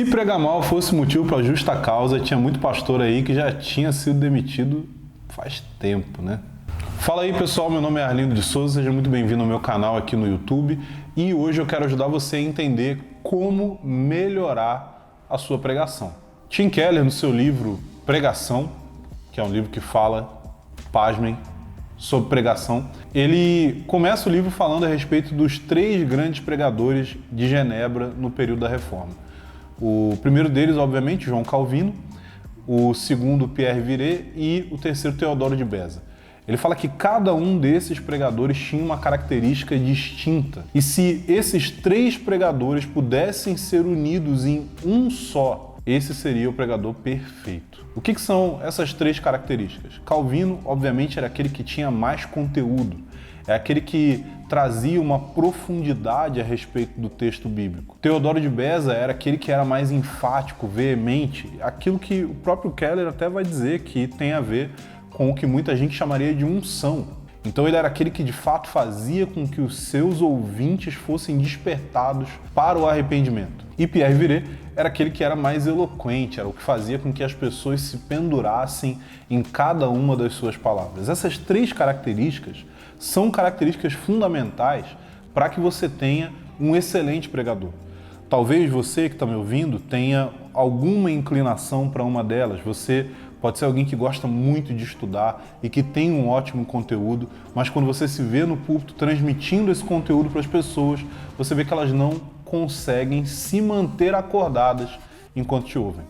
Se pregar mal fosse motivo para justa causa, tinha muito pastor aí que já tinha sido demitido faz tempo, né? Fala aí pessoal, meu nome é Arlindo de Souza, seja muito bem-vindo ao meu canal aqui no YouTube e hoje eu quero ajudar você a entender como melhorar a sua pregação. Tim Keller, no seu livro Pregação, que é um livro que fala, pasmem, sobre pregação, ele começa o livro falando a respeito dos 3 grandes pregadores de Genebra no período da Reforma. O primeiro deles, obviamente, João Calvino, o segundo, Pierre Viret e o terceiro, Teodoro de Beza. Ele fala que cada um desses pregadores tinha uma característica distinta. E se esses 3 pregadores pudessem ser unidos em um só, esse seria o pregador perfeito. O que são essas 3 características? Calvino, obviamente, era aquele que tinha mais conteúdo. É aquele que trazia uma profundidade a respeito do texto bíblico. Teodoro de Beza era aquele que era mais enfático, veemente, aquilo que o próprio Keller até vai dizer que tem a ver com o que muita gente chamaria de unção. Então ele era aquele que de fato fazia com que os seus ouvintes fossem despertados para o arrependimento. E Pierre Viret era aquele que era mais eloquente, era o que fazia com que as pessoas se pendurassem em cada uma das suas palavras. Essas 3 características são características fundamentais para que você tenha um excelente pregador. Talvez você que está me ouvindo tenha alguma inclinação para uma delas. Você pode ser alguém que gosta muito de estudar e que tem um ótimo conteúdo, mas quando você se vê no púlpito transmitindo esse conteúdo para as pessoas, você vê que elas não conseguem se manter acordadas enquanto te ouvem.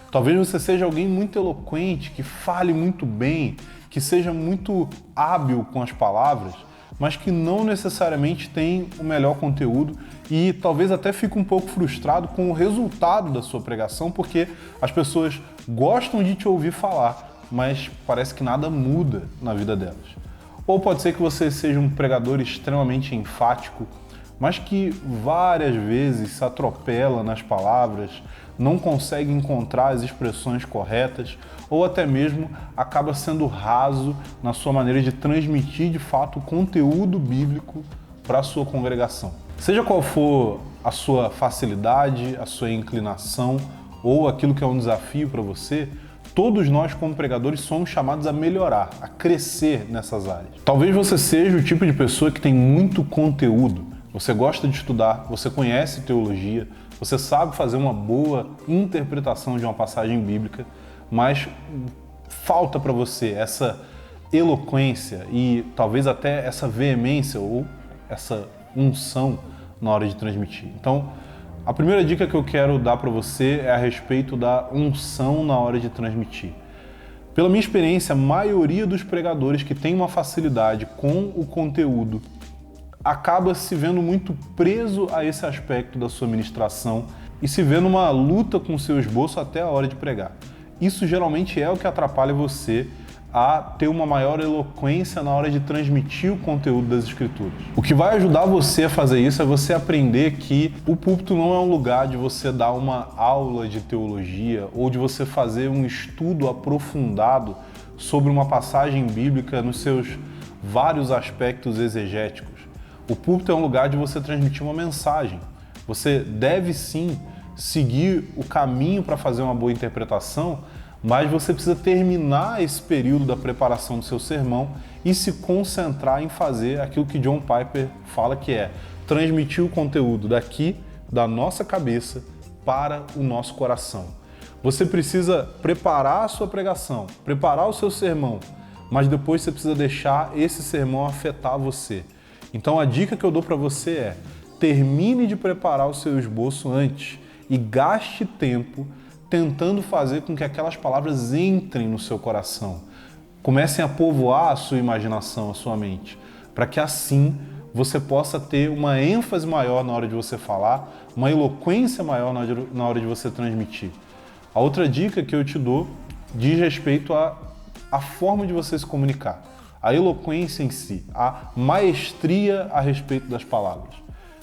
Talvez você seja alguém muito eloquente, que fale muito bem, que seja muito hábil com as palavras, mas que não necessariamente tem o melhor conteúdo e talvez até fique um pouco frustrado com o resultado da sua pregação, porque as pessoas gostam de te ouvir falar, mas parece que nada muda na vida delas. Ou pode ser que você seja um pregador extremamente enfático, mas que várias vezes se atropela nas palavras, não consegue encontrar as expressões corretas ou até mesmo acaba sendo raso na sua maneira de transmitir de fato o conteúdo bíblico para a sua congregação. Seja qual for a sua facilidade, a sua inclinação ou aquilo que é um desafio para você, todos nós como pregadores somos chamados a melhorar, a crescer nessas áreas. Talvez você seja o tipo de pessoa que tem muito conteúdo, você gosta de estudar, você conhece teologia, você sabe fazer uma boa interpretação de uma passagem bíblica, mas falta para você essa eloquência e talvez até essa veemência ou essa unção na hora de transmitir. Então, a primeira dica que eu quero dar para você é a respeito da unção na hora de transmitir. Pela minha experiência, a maioria dos pregadores que tem uma facilidade com o conteúdo acaba se vendo muito preso a esse aspecto da sua ministração e se vê numa luta com o seu esboço até a hora de pregar. Isso geralmente é o que atrapalha você a ter uma maior eloquência na hora de transmitir o conteúdo das Escrituras. O que vai ajudar você a fazer isso é você aprender que o púlpito não é um lugar de você dar uma aula de teologia ou de você fazer um estudo aprofundado sobre uma passagem bíblica nos seus vários aspectos exegéticos. O púlpito é um lugar de você transmitir uma mensagem. Você deve sim seguir o caminho para fazer uma boa interpretação, mas você precisa terminar esse período da preparação do seu sermão e se concentrar em fazer aquilo que John Piper fala que é transmitir o conteúdo daqui, da nossa cabeça, para o nosso coração. Você precisa preparar a sua pregação, preparar o seu sermão, mas depois você precisa deixar esse sermão afetar você. Então a dica que eu dou para você é: termine de preparar o seu esboço antes e gaste tempo tentando fazer com que aquelas palavras entrem no seu coração. Comecem a povoar a sua imaginação, a sua mente, para que assim você possa ter uma ênfase maior na hora de você falar, uma eloquência maior na hora de você transmitir. A outra dica que eu te dou diz respeito à forma de você se comunicar. A eloquência em si, a maestria a respeito das palavras.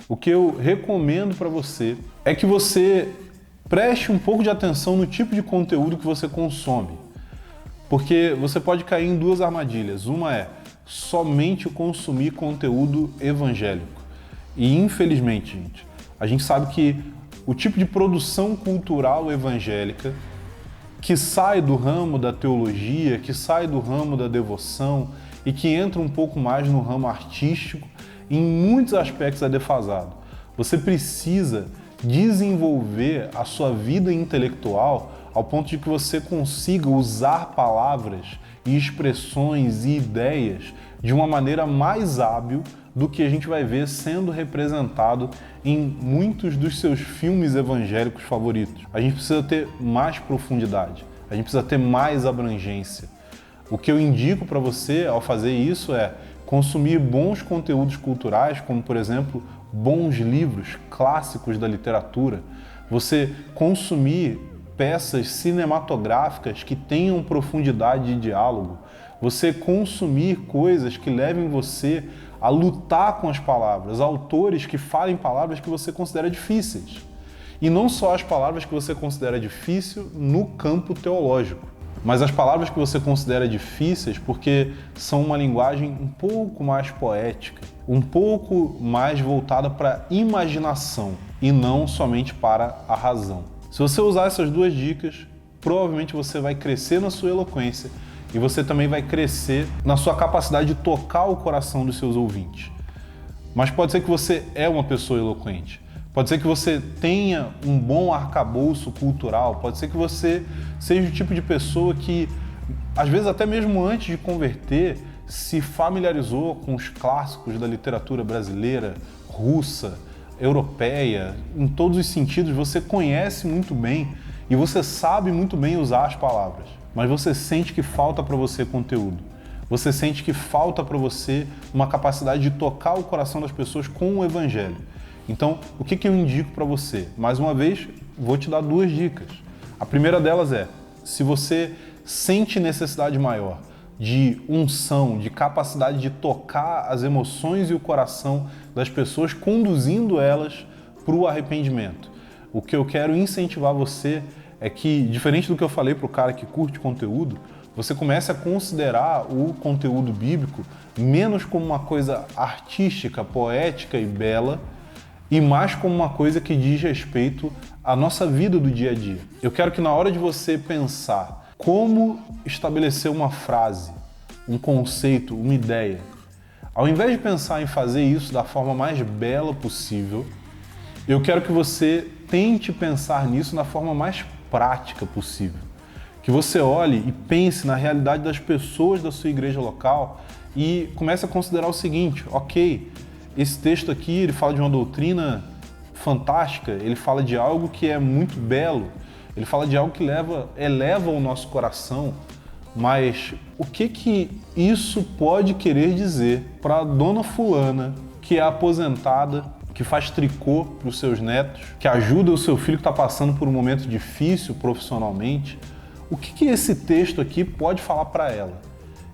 O que eu recomendo para você é que você preste um pouco de atenção no tipo de conteúdo que você consome. Porque você pode cair em 2 armadilhas. Uma é somente consumir conteúdo evangélico. E infelizmente, gente, a gente sabe que o tipo de produção cultural evangélica que sai do ramo da teologia, que sai do ramo da devoção e que entra um pouco mais no ramo artístico, em muitos aspectos é defasado. Você precisa desenvolver a sua vida intelectual ao ponto de que você consiga usar palavras e expressões e ideias de uma maneira mais hábil do que a gente vai ver sendo representado em muitos dos seus filmes evangélicos favoritos. A gente precisa ter mais profundidade, a gente precisa ter mais abrangência. O que eu indico para você ao fazer isso é consumir bons conteúdos culturais, como por exemplo, bons livros clássicos da literatura, você consumir peças cinematográficas que tenham profundidade de diálogo, você consumir coisas que levem você a lutar com as palavras, autores que falem palavras que você considera difíceis. E não só as palavras que você considera difícil no campo teológico, mas as palavras que você considera difíceis porque são uma linguagem um pouco mais poética, um pouco mais voltada para a imaginação e não somente para a razão. Se você usar essas duas dicas, provavelmente você vai crescer na sua eloquência e você também vai crescer na sua capacidade de tocar o coração dos seus ouvintes. Mas pode ser que você é uma pessoa eloquente. Pode ser que você tenha um bom arcabouço cultural, pode ser que você seja o tipo de pessoa que, às vezes até mesmo antes de converter, se familiarizou com os clássicos da literatura brasileira, russa, europeia, em todos os sentidos, você conhece muito bem e você sabe muito bem usar as palavras, mas você sente que falta para você conteúdo. Você sente que falta para você uma capacidade de tocar o coração das pessoas com o evangelho. Então, o que eu indico para você? Mais uma vez, vou te dar duas dicas. A primeira delas é, se você sente necessidade maior de unção, de capacidade de tocar as emoções e o coração das pessoas, conduzindo elas para o arrependimento. O que eu quero incentivar você é que, diferente do que eu falei para o cara que curte conteúdo, você comece a considerar o conteúdo bíblico menos como uma coisa artística, poética e bela, e mais como uma coisa que diz respeito à nossa vida do dia a dia. Eu quero que na hora de você pensar como estabelecer uma frase, um conceito, uma ideia, ao invés de pensar em fazer isso da forma mais bela possível, eu quero que você tente pensar nisso da forma mais prática possível. Que você olhe e pense na realidade das pessoas da sua igreja local e comece a considerar o seguinte, ok, esse texto aqui ele fala de uma doutrina fantástica, ele fala de algo que é muito belo, ele fala de algo que eleva o nosso coração, mas o que isso pode querer dizer para a dona fulana que é aposentada, que faz tricô para os seus netos, que ajuda o seu filho que está passando por um momento difícil profissionalmente? O que esse texto aqui pode falar para ela?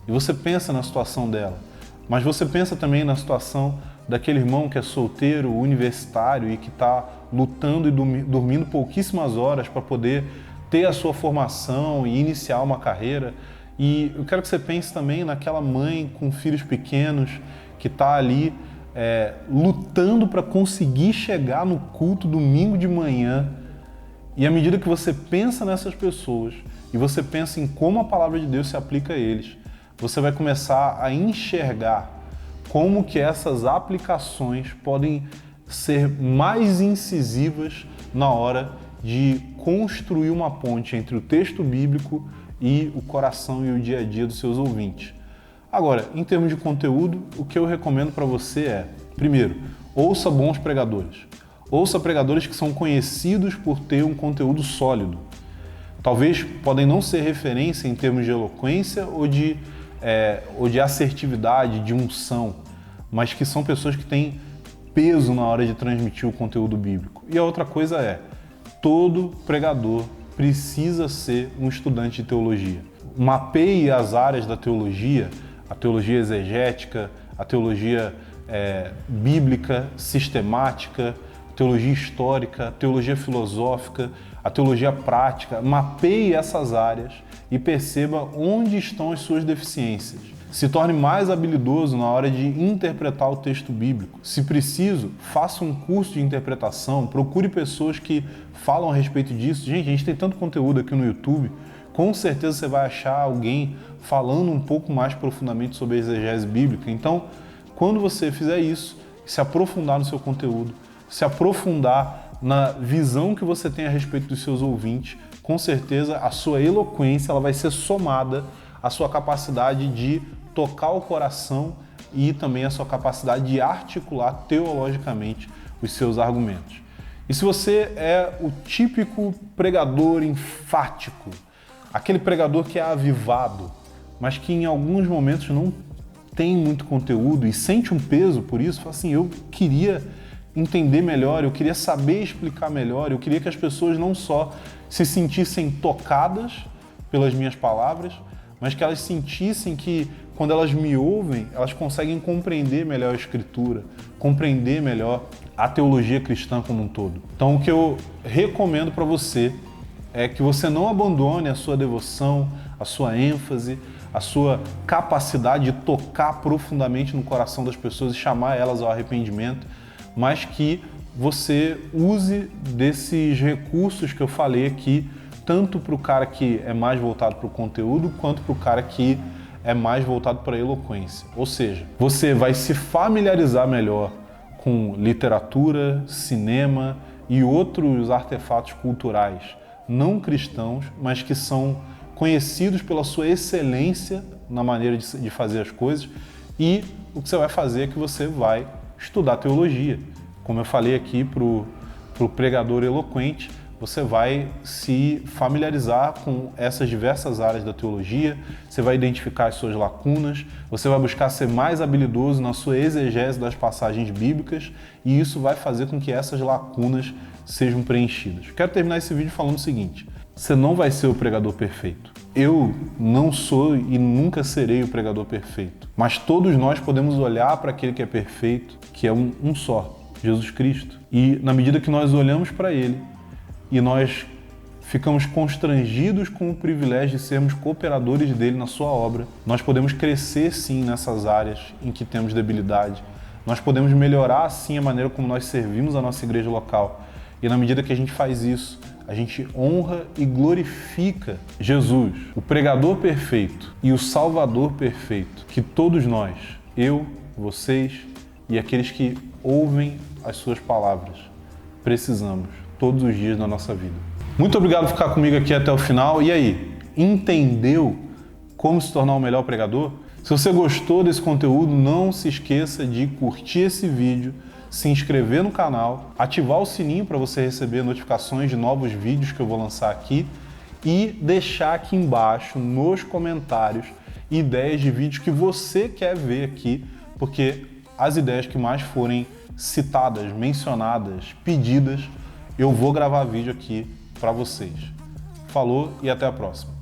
E você pensa na situação dela, mas você pensa também na situação daquele irmão que é solteiro, universitário e que está lutando e dormindo pouquíssimas horas para poder ter a sua formação e iniciar uma carreira. E eu quero que você pense também naquela mãe com filhos pequenos que está ali lutando para conseguir chegar no culto domingo de manhã. E à medida que você pensa nessas pessoas e você pensa em como a palavra de Deus se aplica a eles, você vai começar a enxergar como que essas aplicações podem ser mais incisivas na hora de construir uma ponte entre o texto bíblico e o coração e o dia a dia dos seus ouvintes. Agora, em termos de conteúdo, o que eu recomendo para você é, primeiro, ouça bons pregadores. Ouça pregadores que são conhecidos por ter um conteúdo sólido. Talvez podem não ser referência em termos de eloquência ou de assertividade, de unção, mas que são pessoas que têm peso na hora de transmitir o conteúdo bíblico. E a outra coisa é, todo pregador precisa ser um estudante de teologia. Mapeie as áreas da teologia, a teologia exegética, a teologia bíblica, sistemática, teologia histórica, teologia filosófica, a teologia prática. Mapeie essas áreas e perceba onde estão as suas deficiências. Se torne mais habilidoso na hora de interpretar o texto bíblico. Se preciso, faça um curso de interpretação, procure pessoas que falam a respeito disso. Gente, a gente tem tanto conteúdo aqui no YouTube, com certeza você vai achar alguém falando um pouco mais profundamente sobre a exegese bíblica. Então, quando você fizer isso, se aprofundar no seu conteúdo, se aprofundar na visão que você tem a respeito dos seus ouvintes, com certeza a sua eloquência ela vai ser somada à sua capacidade de tocar o coração e também a sua capacidade de articular teologicamente os seus argumentos. E se você é o típico pregador enfático, aquele pregador que é avivado, mas que em alguns momentos não tem muito conteúdo e sente um peso por isso, fala assim, eu queria entender melhor, eu queria saber explicar melhor, eu queria que as pessoas não só se sentissem tocadas pelas minhas palavras, mas que elas sentissem que, quando elas me ouvem, elas conseguem compreender melhor a Escritura, compreender melhor a teologia cristã como um todo. Então, o que eu recomendo para você é que você não abandone a sua devoção, a sua ênfase, a sua capacidade de tocar profundamente no coração das pessoas e chamar elas ao arrependimento, mas que você use desses recursos que eu falei aqui, tanto para o cara que é mais voltado para o conteúdo, quanto para o cara que é mais voltado para a eloquência. Ou seja, você vai se familiarizar melhor com literatura, cinema e outros artefatos culturais não cristãos, mas que são conhecidos pela sua excelência na maneira de fazer as coisas, e o que você vai fazer é que você vai estudar teologia. Como eu falei aqui para o pregador eloquente, você vai se familiarizar com essas diversas áreas da teologia, você vai identificar as suas lacunas, você vai buscar ser mais habilidoso na sua exegese das passagens bíblicas, e isso vai fazer com que essas lacunas sejam preenchidas. Quero terminar esse vídeo falando o seguinte: você não vai ser o pregador perfeito. Eu não sou e nunca serei o pregador perfeito, mas todos nós podemos olhar para aquele que é perfeito, que é um só, Jesus Cristo. E na medida que nós olhamos para Ele e nós ficamos constrangidos com o privilégio de sermos cooperadores dele na sua obra, nós podemos crescer sim nessas áreas em que temos debilidade, nós podemos melhorar sim a maneira como nós servimos a nossa igreja local. E na medida que a gente faz isso, a gente honra e glorifica Jesus, o pregador perfeito e o salvador perfeito, que todos nós, eu, vocês e aqueles que ouvem as suas palavras, precisamos todos os dias da nossa vida. Muito obrigado por ficar comigo aqui até o final. E aí, entendeu como se tornar um melhor pregador? Se você gostou desse conteúdo, não se esqueça de curtir esse vídeo, se inscrever no canal, ativar o sininho para você receber notificações de novos vídeos que eu vou lançar aqui e deixar aqui embaixo nos comentários ideias de vídeos que você quer ver aqui, porque as ideias que mais forem citadas, mencionadas, pedidas, eu vou gravar vídeo aqui para vocês. Falou e até a próxima.